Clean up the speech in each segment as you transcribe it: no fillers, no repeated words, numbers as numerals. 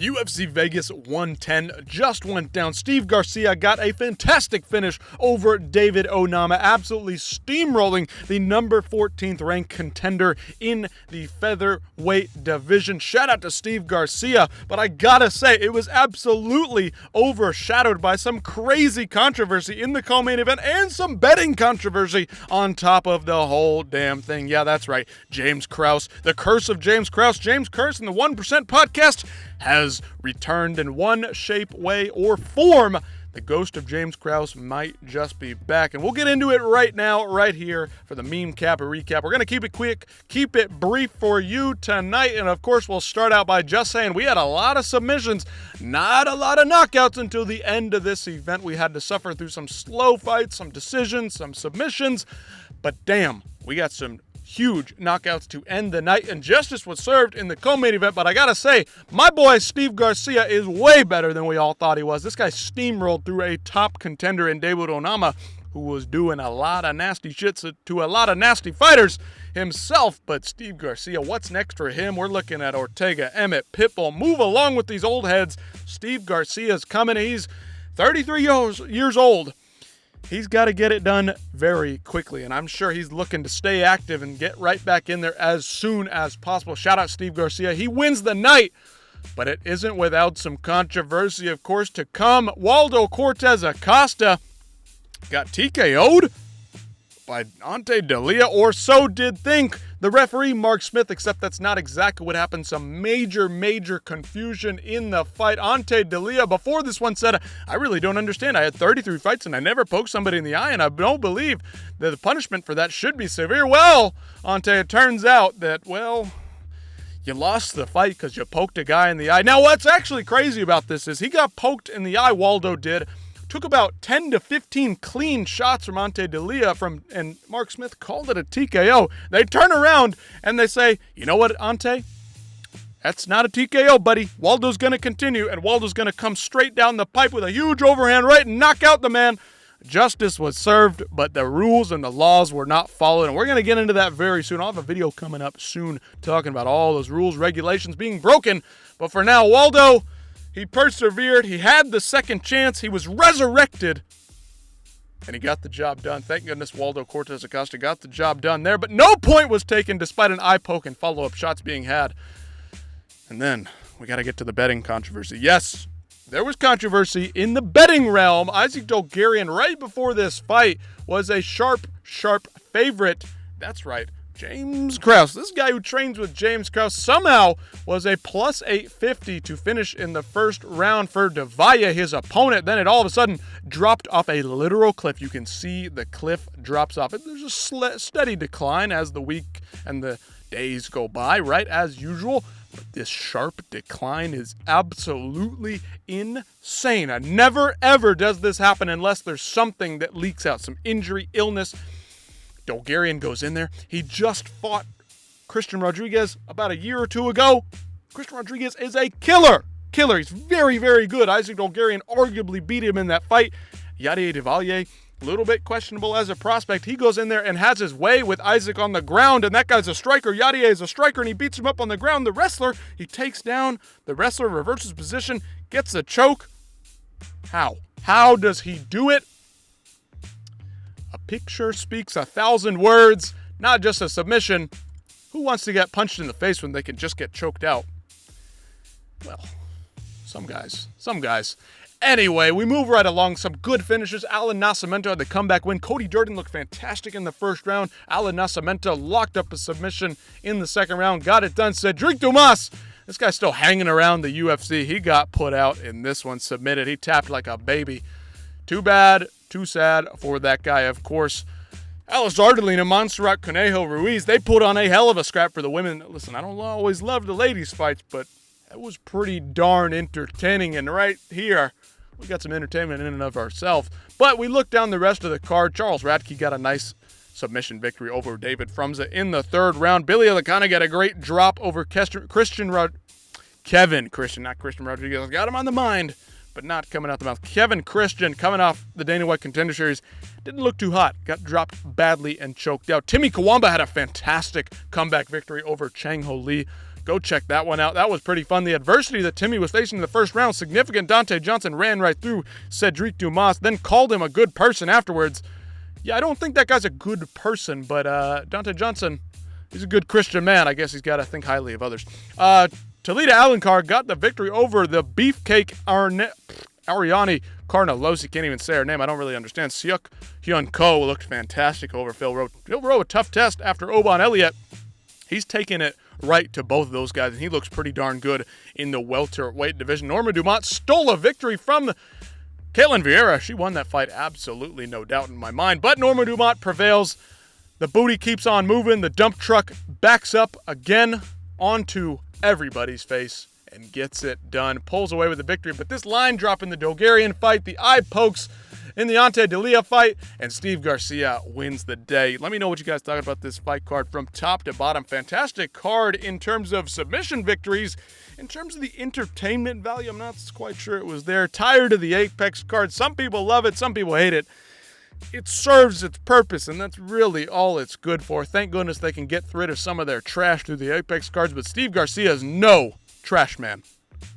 UFC Vegas 110 just went down. Steve Garcia got a fantastic finish over David Onama, absolutely steamrolling the number 14th ranked contender in the featherweight division. Shout out to Steve Garcia, but I gotta say, it was absolutely overshadowed by some crazy controversy in the co-main event and some betting controversy on top of the whole damn thing. Yeah, that's right. James Krause, the curse of James Krause. James Krause in the 1% podcast has returned in one shape, way, or form. The ghost of James Krause might just be back. And we'll get into it right now, right here for the meme cap or recap. We're going to keep it quick, keep it brief for you tonight. And of course, we'll start out by just saying we had a lot of submissions, not a lot of knockouts until the end of this event. We had to suffer through some slow fights, some decisions, some submissions. But damn, we got some huge knockouts to end the night, and justice was served in the co-main event. But I gotta say, my boy Steve Garcia is way better than we all thought he was. This guy steamrolled through a top contender in David Onama, who was doing a lot of nasty shit to a lot of nasty fighters himself. But Steve Garcia, what's next for him? We're looking at Ortega, Emmett, Pitbull. Move along with these old heads. Steve Garcia's coming. He's 33 years old. He's got to get it done very quickly, and I'm sure he's looking to stay active and get right back in there as soon as possible. Shout out Steve Garcia. He wins the night, but it isn't without some controversy, of course, to come. Waldo Cortez Acosta got TKO'd by Ante Delia, or so did think the referee, Mark Smith, except that's not exactly what happened. Some major confusion in the fight. Ante Delia, before this one, said, I really don't understand. I had 33 fights and I never poked somebody in the eye, and I don't believe that the punishment for that should be severe. Well, Ante, it turns out that, well, you lost the fight because you poked a guy in the eye. Now, what's actually crazy about this is he got poked in the eye, Waldo did. Took about 10 to 15 clean shots from Ante Delia, and Mark Smith called it a TKO. They turn around and they say, you know what, Ante? That's not a TKO, buddy. Waldo's going to continue, and Waldo's going to come straight down the pipe with a huge overhand right and knock out the man. Justice was served, but the rules and the laws were not followed, and we're going to get into that very soon. I'll have a video coming up soon talking about all those rules, regulations being broken. But for now, Waldo, he persevered, he had the second chance, he was resurrected, and he got the job done. Thank goodness Waldo Cortez Acosta got the job done there, but no point was taken despite an eye poke and follow-up shots being had. And then we got to get to the betting controversy. Yes, there was controversy in the betting realm. Isaac Dolgarian, right before this fight, was a sharp favorite. That's right. James Krause, this guy who trains with James Krause, somehow was a plus 850 to finish in the first round for Devaya, his opponent. Then it all of a sudden dropped off a literal cliff. You can see the cliff drops off. There's a steady decline as the week and the days go by, right, as usual. But this sharp decline is absolutely insane. Never, ever does this happen unless there's something that leaks out, some injury, illness. Dolgarian goes in there. He just fought Christian Rodriguez about a year or two ago. Christian Rodriguez is a killer. He's very, very good. Isaac Dolgarian arguably beat him in that fight. Yadier Devalier, a little bit questionable as a prospect. He goes in there and has his way with Isaac on the ground, and that guy's a striker. Yadier is a striker, and he beats him up on the ground. The wrestler, he takes down the wrestler, reverses position, gets a choke. How? How does he do it? A picture speaks 1,000 words, not just a submission. Who wants to get punched in the face when they can just get choked out? Well, some guys. Anyway, we move right along. Some good finishes. Alan Nascimento had the comeback win. Cody Durden looked fantastic in the first round. Alan Nascimento locked up a submission in the second round. Got it done. Cedric Dumas, this guy's still hanging around the UFC. He got put out in this one, submitted. He tapped like a baby. Too bad, too sad for that guy, of course. Alice Ardelina, Montserrat Conejo Ruiz, they put on a hell of a scrap for the women. Listen, I don't always love the ladies' fights, but that was pretty darn entertaining. And right here, we got some entertainment in and of ourselves. But we look down the rest of the card. Charles Radke got a nice submission victory over David Frumza in the third round. Billy Alicana got a great drop over Kevin Christian Rodriguez. Got him on the mind, but not coming out the mouth. Kevin Christian, coming off the Dana White Contender Series, didn't look too hot. Got dropped badly and choked out. Timmy Kawamba had a fantastic comeback victory over Chang Ho Lee. Go check that one out. That was pretty fun. The adversity that Timmy was facing in the first round, significant. Dante Johnson ran right through Cedric Dumas, then called him a good person afterwards. Yeah, I don't think that guy's a good person, but Dante Johnson, he's a good Christian man. I guess he's got to think highly of others. Talita Alencar got the victory over the Beefcake Ariane Carnelosi. Can't even say her name. I don't really understand. Seok Hyun Ko looked fantastic over Phil Rowe. Phil Rowe, a tough test after Oban Elliott. He's taking it right to both of those guys, and he looks pretty darn good in the welterweight division. Norma Dumont stole a victory from Caitlin Vieira. She won that fight, absolutely no doubt in my mind. But Norma Dumont prevails. The booty keeps on moving. The dump truck backs up again onto everybody's face and gets it done. Pulls away with the victory. But this line drop in the Dogarian fight, the eye pokes in the Ante Delia fight, and Steve Garcia wins the day. Let me know what you guys thought about this fight card from top to bottom. Fantastic card in terms of submission victories. In terms of the entertainment value, I'm not quite sure it was there. Tired of the Apex card. Some people love it, some people hate it. It serves its purpose, and that's really all it's good for. Thank goodness they can get rid of some of their trash through the Apex cards, but Steve Garcia is no trash man.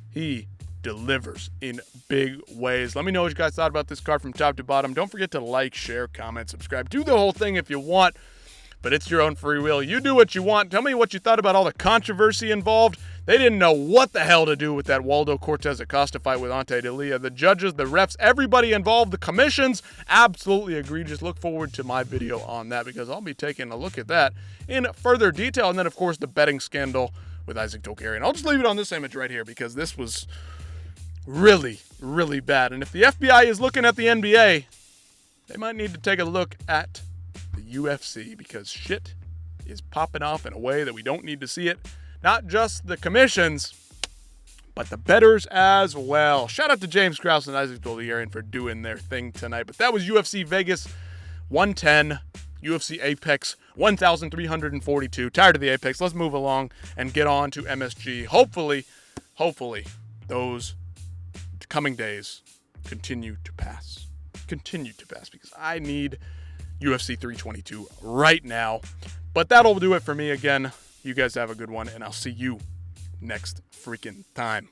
He delivers in big ways. Let me know what you guys thought about this card from top to bottom. Don't forget to like, share, comment, subscribe. Do the whole thing if you want, but it's your own free will. You do what you want. Tell me what you thought about all the controversy involved. They didn't know what the hell to do with that Waldo Cortez Acosta fight with Ante Delia. The judges, the refs, everybody involved, the commissions, absolutely egregious. Look forward to my video on that because I'll be taking a look at that in further detail. And then, of course, the betting scandal with Isaac Tokarian. I'll just leave it on this image right here because this was really, really bad. And if the FBI is looking at the NBA, they might need to take a look at the UFC because shit is popping off in a way that we don't need to see it. Not just the commissions, but the bettors as well. Shout out to James Krause and Isaac Tokarian for doing their thing tonight. But that was UFC Vegas 110, UFC Apex 1,342. Tired of the Apex. Let's move along and get on to MSG. Hopefully, those coming days continue to pass because I need UFC 322 right now. But that'll do it for me again. You guys have a good one, and I'll see you next freaking time.